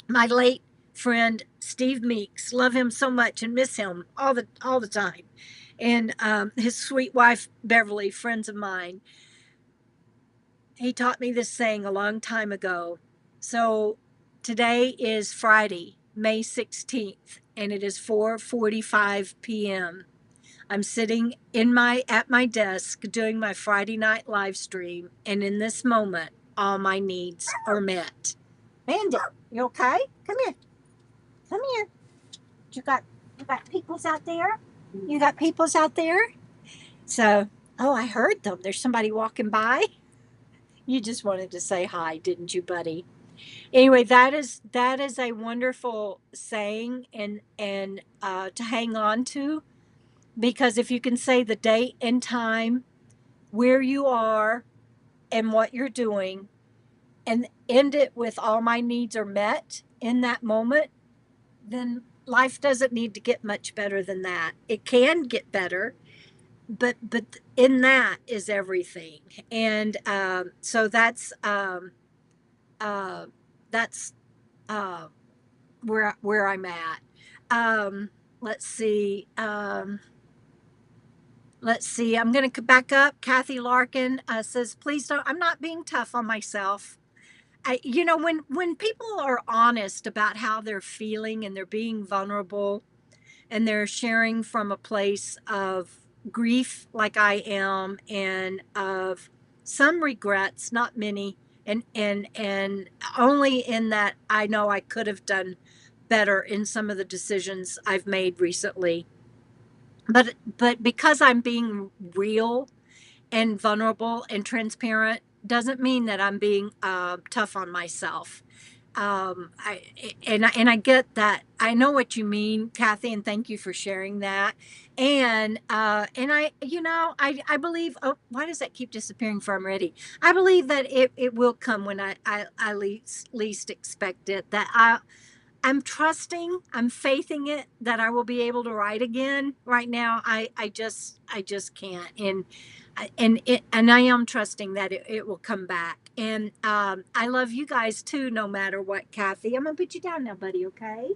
my late friend Steve Meeks, love him so much and miss him all the time, and his sweet wife Beverly, friends of mine. He taught me this saying a long time ago. So today is Friday, May 16th, and it is 4:45 p.m. I'm sitting at my desk doing my Friday night live stream, and in this moment, all my needs are met. Bandit, you okay? Come here. Come here. You got peoples out there? You got peoples out there? So, oh, I heard them. There's somebody walking by. You just wanted to say hi, didn't you, buddy? Anyway, that is a wonderful saying and to hang on to, because if you can say the date and time, where you are, and what you're doing, and end it with all my needs are met in that moment, then life doesn't need to get much better than that. It can get better, but in that is everything. And so uh, that's uh, where I'm at. Um, let's see. Let's see. I'm going to back up. Kathy Larkin says, "Please don't. I'm not being tough on myself. When people are honest about how they're feeling and they're being vulnerable and they're sharing from a place of grief, like I am, and of some regrets, not many, and only in that I know I could have done better in some of the decisions I've made recently. But because I'm being real and vulnerable and transparent doesn't mean that I'm being tough on myself. I get that. I know what you mean, Kathy, and thank you for sharing that. And I believe. Oh, why does that keep disappearing? For I'm ready. I believe that it will come when I least expect it. I'm trusting, I'm faithing it that I will be able to write again. Right now, I just can't, and I am trusting that it will come back. And I love you guys too, no matter what, Kathy. I'm gonna put you down now, buddy. Okay?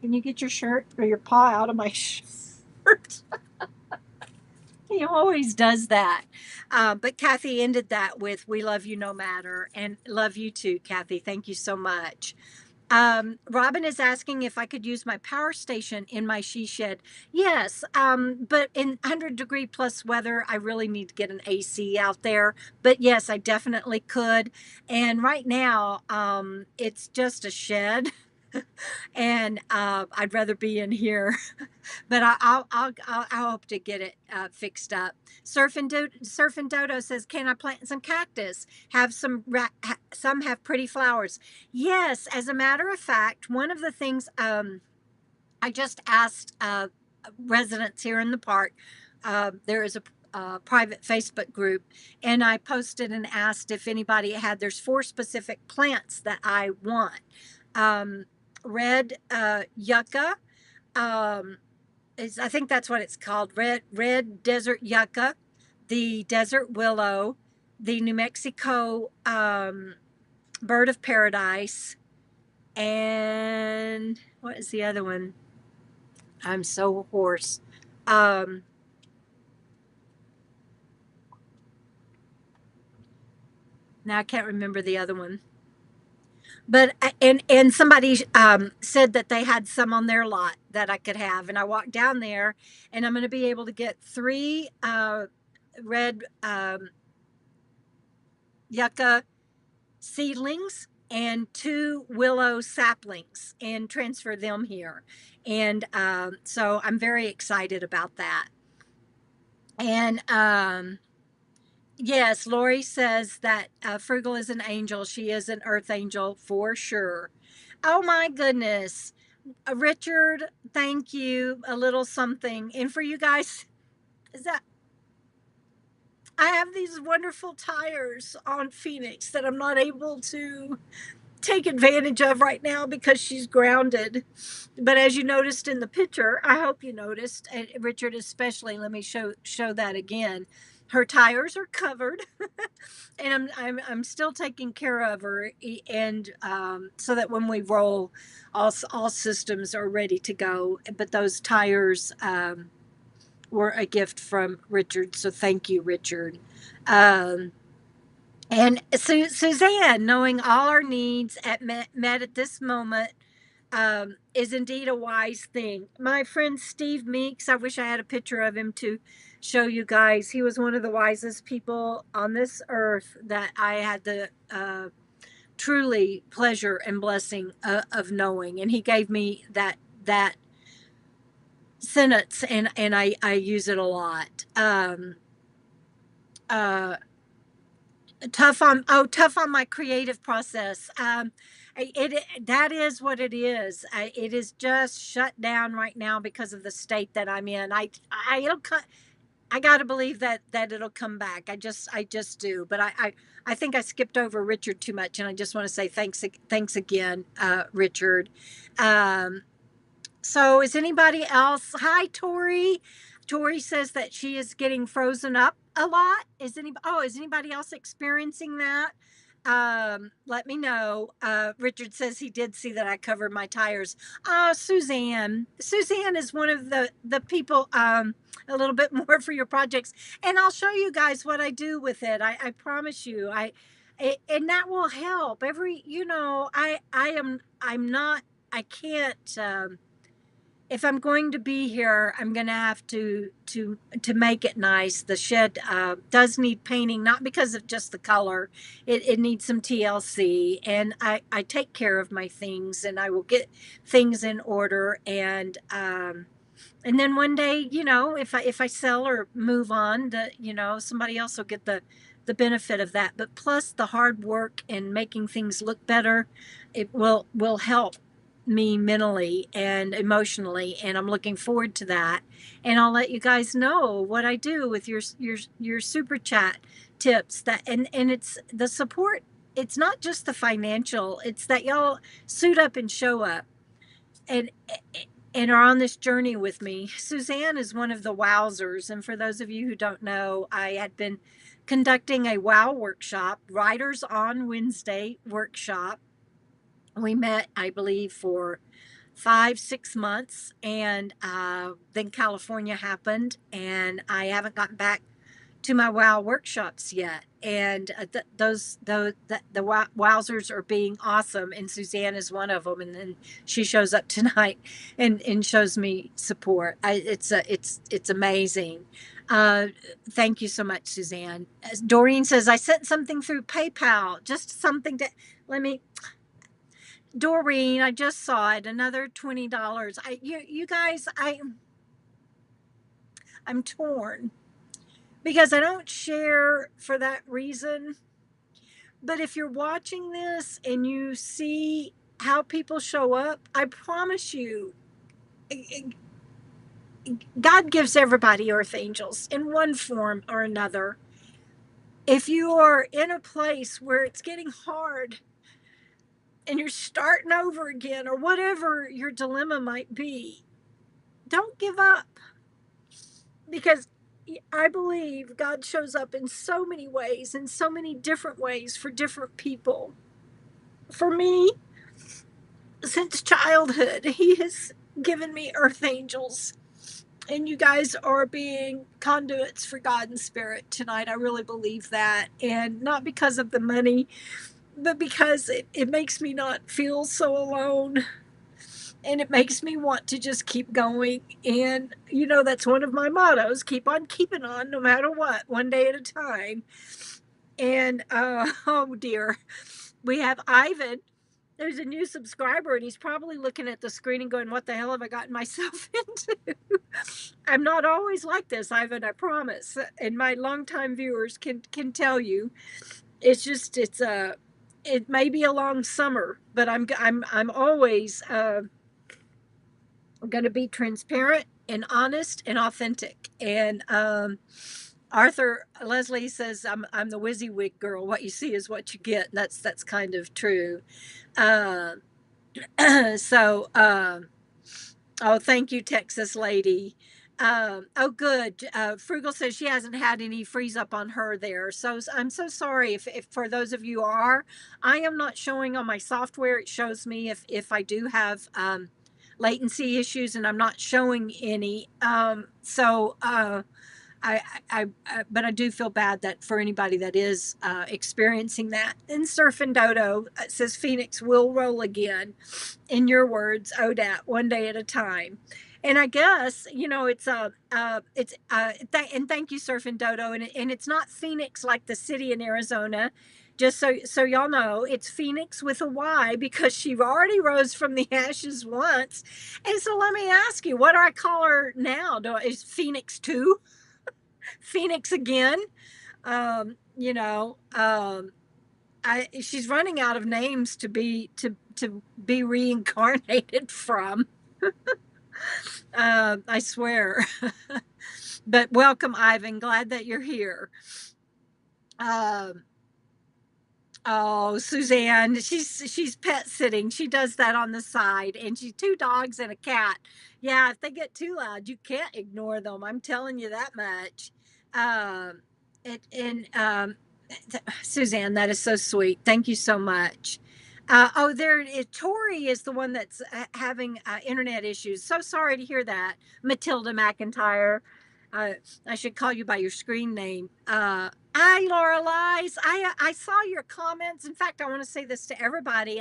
Can you get your shirt or your paw out of my shirt? He always does that. But Kathy ended that with, "We love you no matter," and love you too, Kathy. Thank you so much. Robin is asking if I could use my power station in my she shed. Yes, but in 100-degree plus weather, I really need to get an AC out there. But yes, I definitely could. And right now, it's just a shed, and I'd rather be in here. But I hope to get it fixed up. Surf and Dodo says, "Can I plant some cactus? Have some have pretty flowers." Yes, as a matter of fact, one of the things I just asked residents here in the park. There is a private Facebook group, and I posted and asked if anybody had. There's 4 specific plants that I want. Red yucca. Um, I think that's what it's called. Red desert yucca, the desert willow, the New Mexico bird of paradise, and what is the other one? I'm so hoarse. Um, Now I can't remember the other one. But and somebody said that they had some on their lot that I could have, and I walked down there, and I'm going to be able to get 3 red yucca seedlings and 2 willow saplings and transfer them here. And so I'm very excited about that. And yes, Lori says that Frugal is an angel. She is an earth angel for sure. Oh my goodness. Richard, thank you. A little something. And for you guys, is that I have these wonderful tires on Phoenix that I'm not able to take advantage of right now because she's grounded. But as you noticed in the picture, I hope you noticed, and Richard especially, let me show that again. Her tires are covered, and I'm still taking care of her, and so that when we roll, all systems are ready to go. But those tires were a gift from Richard, so thank you, Richard. Um, and Suzanne, knowing all our needs met at this moment is indeed a wise thing. My friend Steve Meeks, I wish I had a picture of him to show you guys. He was one of the wisest people on this earth that I had the truly pleasure and blessing of knowing. And he gave me that sentence, and I use it a lot. Uh, tough on my creative process. That is what it is. It is just shut down right now because of the state that I'm in. I gotta believe that it'll come back. I just do. But I think I skipped over Richard too much, and I just want to say thanks again, Richard. Um, so is anybody else? Hi, Tori. Tori says that she is getting frozen up a lot. Is anybody else experiencing that? Let me know. Richard says he did see that I covered my tires. Oh, Suzanne. Suzanne is one of the people, a little bit more for your projects. And I'll show you guys what I do with it. I promise you. And that will help. I can't, if I'm going to be here, I'm going to have to make it nice. The shed does need painting, not because of just the color. It needs some TLC, and I take care of my things, and I will get things in order. And then one day, if I sell or move on, somebody else will get the benefit of that. But plus the hard work and making things look better, it will help me mentally and emotionally, and I'm looking forward to that. And I'll let you guys know what I do with your super chat tips. And it's the support. It's not just the financial, it's that y'all suit up and show up and and are on this journey with me. Suzanne is one of the wowzers, and for those of you who don't know, I had been conducting a wow workshop, Writers on Wednesday workshop. We met, I believe, for 5 6 months, and then California happened, and I haven't gotten back to my wow workshops yet. And the wowzers are being awesome, and Suzanne is one of them. And then she shows up tonight and shows me support. It's amazing. Thank you so much, Suzanne. As Doreen says, I sent something through PayPal, just something to let me. Doreen, I just saw it. Another $20. You guys, I'm torn because I don't share for that reason. But if you're watching this and you see how people show up, I promise you, God gives everybody earth angels in one form or another. If you are in a place where it's getting hard and you're starting over again, or whatever your dilemma might be, don't give up, because I believe God shows up in so many ways, in so many different ways for different people. For me, since childhood, He has given me earth angels, and you guys are being conduits for God and Spirit tonight. I really believe that, and not because of the money, but because it makes me not feel so alone. And it makes me want to just keep going. And, that's one of my mottos: keep on keeping on no matter what, one day at a time. And, oh dear, we have Ivan. There's a new subscriber, and he's probably looking at the screen and going, what the hell have I gotten myself into? I'm not always like this, Ivan, I promise. And my longtime viewers can tell you. It's just, it may be a long summer, but I'm always, going to be transparent and honest and authentic. And Arthur Leslie says I'm the WYSIWYG girl. What you see is what you get. And that's kind of true. Uh, so oh, thank you, Texas lady. Oh, good. Frugal says she hasn't had any freeze up on her there. So I'm so sorry if for those of you are. I am not showing on my software. It shows me if I do have latency issues, and I'm not showing any. But I do feel bad that for anybody that is experiencing that. And Surf and Dodo says Phoenix will roll again. In your words, ODAT, one day at a time. And I guess and thank you, Surf and Dodo. And it's not Phoenix like the city in Arizona. Just so y'all know, it's Phoenix with a Y because she already rose from the ashes once. And so let me ask you, what do I call her now? Is Phoenix 2? Phoenix again? You know, she's running out of names to be reincarnated from. I swear. But welcome, Ivan. Glad that you're here. Um, Oh, Suzanne, she's pet sitting. She does that on the side, and she's two dogs and a cat. Yeah, if they get too loud, you can't ignore them. I'm telling you that much. Um, and Suzanne, that is so sweet. Thank you so much. Tori is the one that's having internet issues. So sorry to hear that, Matilda McIntyre. Uh, I should call you by your screen name. Hi, Laura Lies. I saw your comments. In fact, I want to say this to everybody.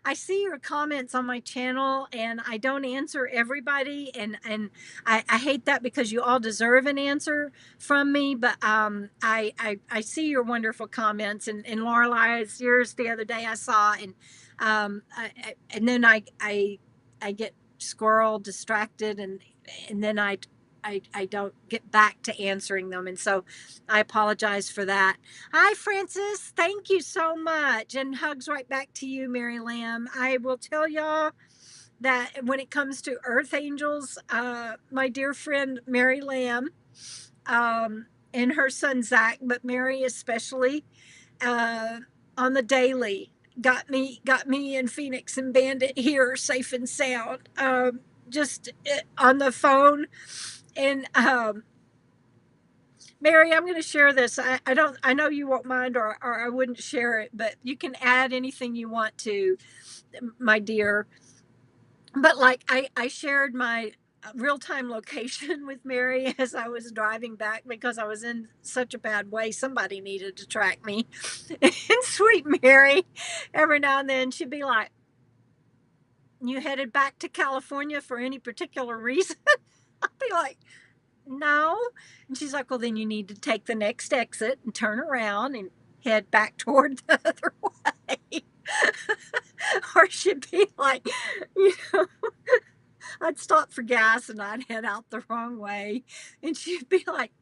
I see your comments on my channel, and I don't answer everybody, and I hate that because you all deserve an answer from me. But I see your wonderful comments, and Laura Lies, yours the other day I saw, and then I get squirrel distracted, and then I don't get back to answering them. And so I apologize for that. Hi, Francis. Thank you so much. And hugs right back to you, Mary Lamb. I will tell y'all that when it comes to Earth Angels, my dear friend Mary Lamb and her son Zach, but Mary especially, uh, on the daily got me in Phoenix and Bandit here safe and sound. Just on the phone. And Mary, I'm going to share this. I know you won't mind, or I wouldn't share it, but you can add anything you want to, my dear. But like I shared my real-time location with Mary as I was driving back because I was in such a bad way. Somebody needed to track me. And sweet Mary, every now and then she'd be like, "You headed back to California for any particular reason?" I'd be like, "No." And she's like, "Well, then you need to take the next exit and turn around and head back toward the other way." Or she'd be like, you know, I'd stop for gas and I'd head out the wrong way. And she'd be like,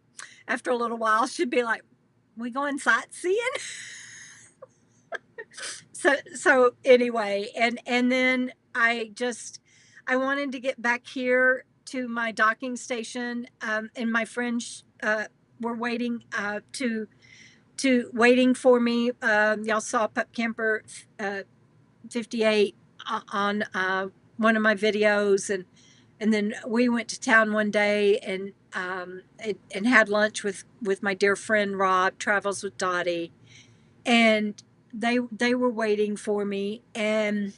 after a little while, she'd be like, "We going sightseeing?" So anyway, and then I wanted to get back here to my docking station, and my friends were waiting waiting for me. Y'all saw Pup Camper 58 on one of my videos, and then we went to town one day and had lunch with my dear friend Rob, Travels with Dottie, and they were waiting for me, and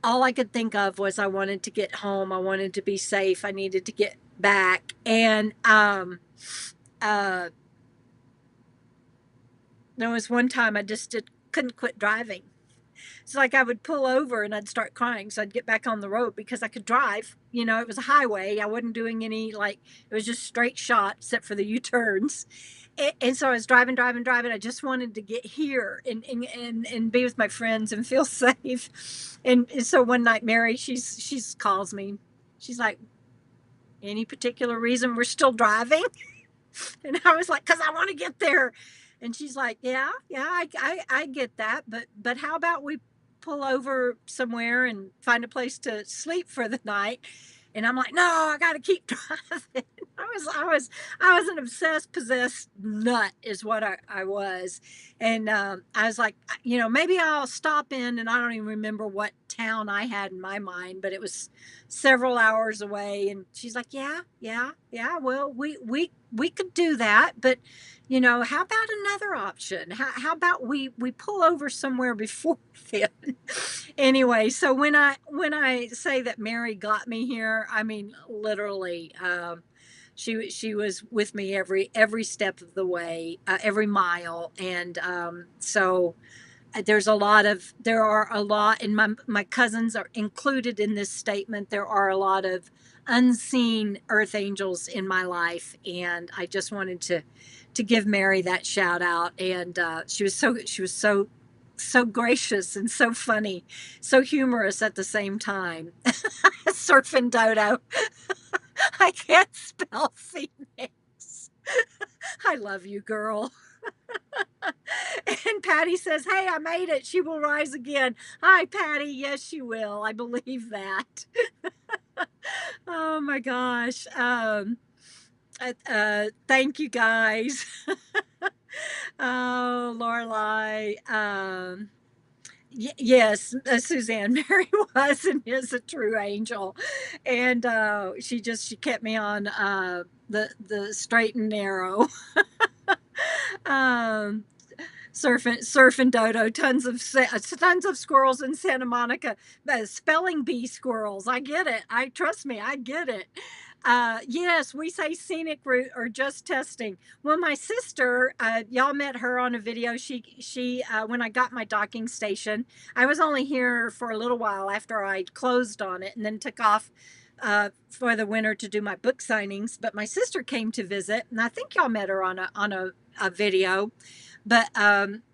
all I could think of was I wanted to get home. I wanted to be safe. I needed to get back. And uh, there was one time I just couldn't quit driving. It's like I would pull over and I'd start crying. So I'd get back on the road because I could drive. You know, it was a highway. I wasn't doing any, like, it was just straight shot except for the U-turns. And so I was driving. I just wanted to get here and be with my friends and feel safe. And so one night, Mary, she's calls me. She's like, "Any particular reason we're still driving?" And I was like, "Because I want to get there." And she's like, "Yeah, I get that, but how about we pull over somewhere and find a place to sleep for the night?" And I'm like, "No, I got to keep driving." I was an obsessed, possessed nut, is what I was. And I was like, you know, maybe I'll stop in, and I don't even remember what town I had in my mind, but it was several hours away. And she's like, yeah. Well, we could do that, but you know, how about another option? How about we pull over somewhere before then? Anyway, so when I say that Mary got me here, I mean literally. She was with me every step of the way, every mile, and so there are a lot, and my cousins are included in this statement. There are a lot of unseen earth angels in my life, and I just wanted to give Mary that shout out. And she was so gracious and so funny, so humorous at the same time. Surfing Dodo. I can't spell Phoenix. I love you, girl. And Patty says, "Hey, I made it. She will rise again." Hi, Patty. Yes, she will. I believe that. Oh my gosh. Thank you guys. Oh, Lorelai. Yes, Suzanne, Mary was and is a true angel, and she kept me on the straight and narrow. um, surfing dodo, tons of squirrels in Santa Monica, spelling bee squirrels. I get it. I trust me, I get it. Yes, we say scenic route or just testing. Well, my sister, y'all met her on a video. She when I got my docking station, I was only here for a little while after I closed on it and then took off for the winter to do my book signings. But my sister came to visit, and I think y'all met her on a video. But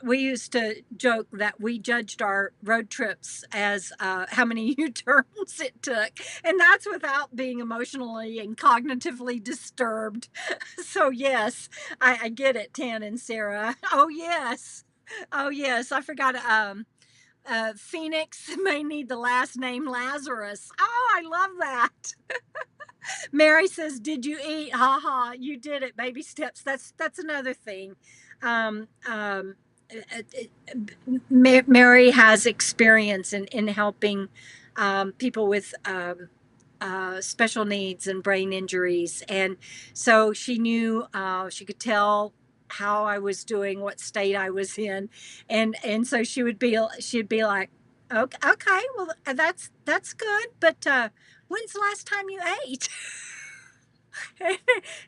we used to joke that we judged our road trips as how many U-turns it took. And that's without being emotionally and cognitively disturbed. So, yes, I get it, Tan and Sarah. Oh, yes. Oh, yes. I forgot. Phoenix may need the last name Lazarus. Oh, I love that. Mary says, "Did you eat? Ha ha! You did it. Baby steps." That's another thing. Um, um, Mary has experience in helping people with special needs and brain injuries, and so she knew she could tell how I was doing, what state I was in, and so she'd be like, "Okay, okay, well that's good, but when's the last time you ate?"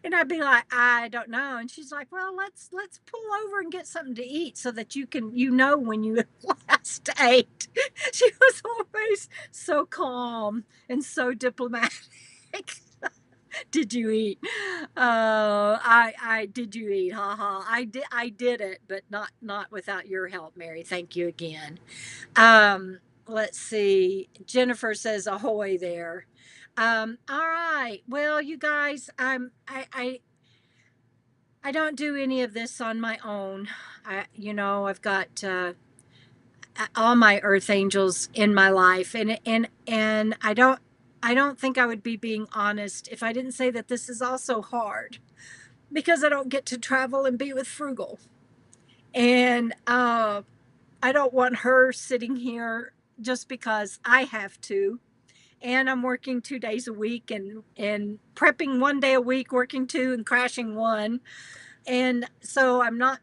And I'd be like, "I don't know." And she's like, "Well, let's pull over and get something to eat so that you know when you last ate." She was always so calm and so diplomatic. Did you eat? Oh, I did you eat? Ha ha. I did it, but not without your help, Mary. Thank you again. Let's see. Jennifer says ahoy there. All right. Well, you guys, I don't do any of this on my own. I've got all my earth angels in my life, and I don't think I would be being honest if I didn't say that this is also hard because I don't get to travel and be with Frugal, and I don't want her sitting here just because I have to. And I'm working 2 days a week and prepping 1 day a week, working two and crashing one. And so I'm not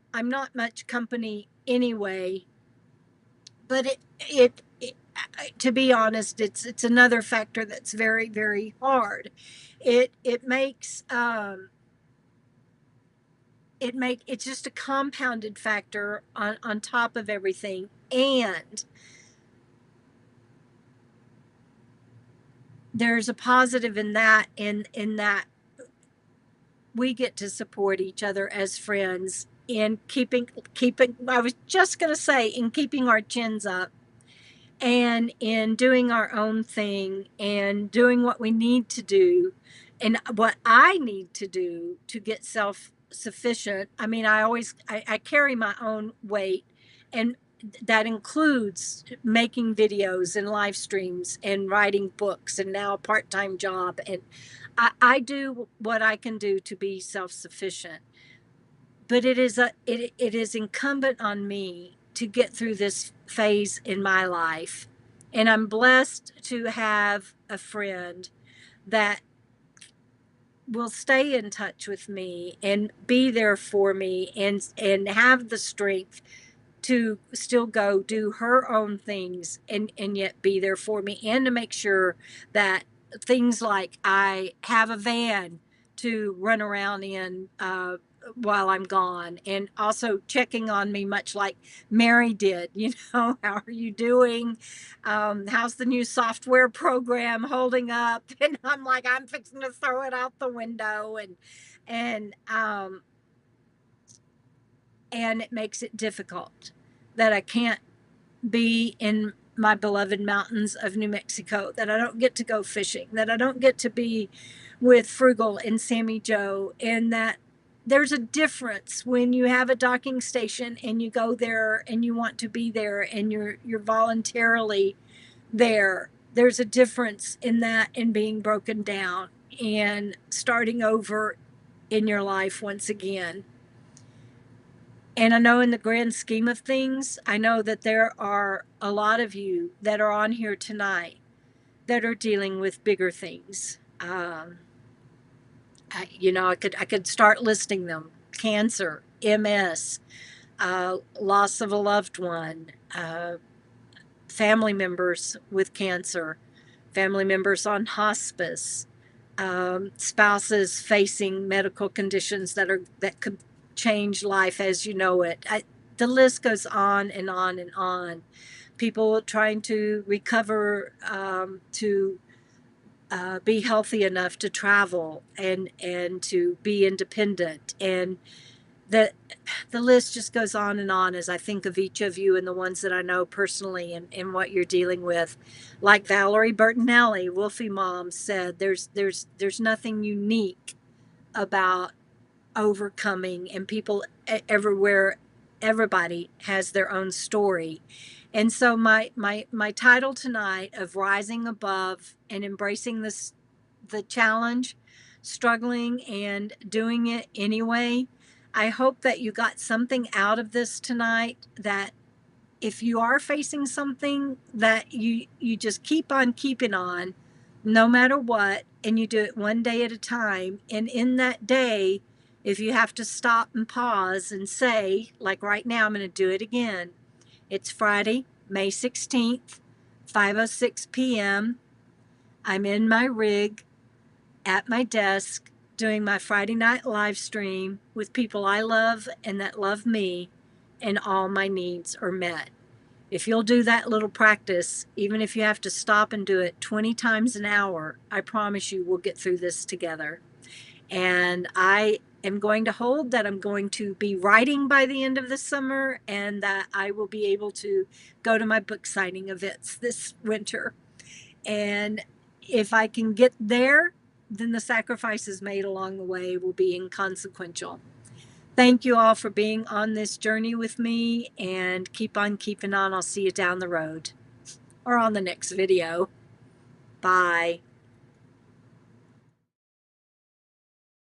much company anyway. But it to be honest, it's another factor that's very, very hard. It makes it's just a compounded factor on top of everything. And there's a positive in that, in that we get to support each other as friends in keeping I was just going to say, in keeping our chins up and in doing our own thing and doing what we need to do and what I need to do to get self sufficient. I mean, I carry my own weight, and that includes making videos and live streams and writing books and now a part-time job. And I do what I can do to be self-sufficient, but it is incumbent on me to get through this phase in my life. And I'm blessed to have a friend that will stay in touch with me and be there for me and have the strength to still go do her own things and yet be there for me, and to make sure that things like I have a van to run around in while I'm gone, and also checking on me much like Mary did. How are you doing? How's the new software program holding up? And I'm like, I'm fixing to throw it out the window. And and it makes it difficult that I can't be in my beloved mountains of New Mexico, that I don't get to go fishing, that I don't get to be with Frugal and Sammy Joe, and that there's a difference when you have a docking station and you go there and you want to be there and you're voluntarily there. There's a difference in that and being broken down and starting over in your life once again. And I know in the grand scheme of things, I know that there are a lot of you that are on here tonight that are dealing with bigger things. I could start listing them: cancer, MS, loss of a loved one, family members with cancer, family members on hospice, spouses facing medical conditions that could change life as you know it. The list goes on and on and on. People trying to recover, to be healthy enough to travel and to be independent, and the the list just goes on and on as I think of each of you and the ones that I know personally and what you're dealing with. Like Valerie Bertinelli, Wolfie Mom, said, there's nothing unique about overcoming, and people everywhere, everybody has their own story. And so my title tonight of rising above and embracing this, the challenge, struggling and doing it anyway. I hope that you got something out of this tonight, that if you are facing something, that you just keep on keeping on no matter what, and you do it one day at a time. And in that day, if you have to stop and pause and say, like right now, I'm going to do it again. It's Friday, May 16th, 5:06 p.m. I'm in my rig at my desk doing my Friday night live stream with people I love and that love me, and all my needs are met. If you'll do that little practice, even if you have to stop and do it 20 times an hour, I promise you we'll get through this together. And I am going to hold that I'm going to be writing by the end of the summer, and that I will be able to go to my book signing events this winter. And if I can get there, then the sacrifices made along the way will be inconsequential. Thank you all for being on this journey with me, and keep on keeping on. I'll see you down the road or on the next video. Bye.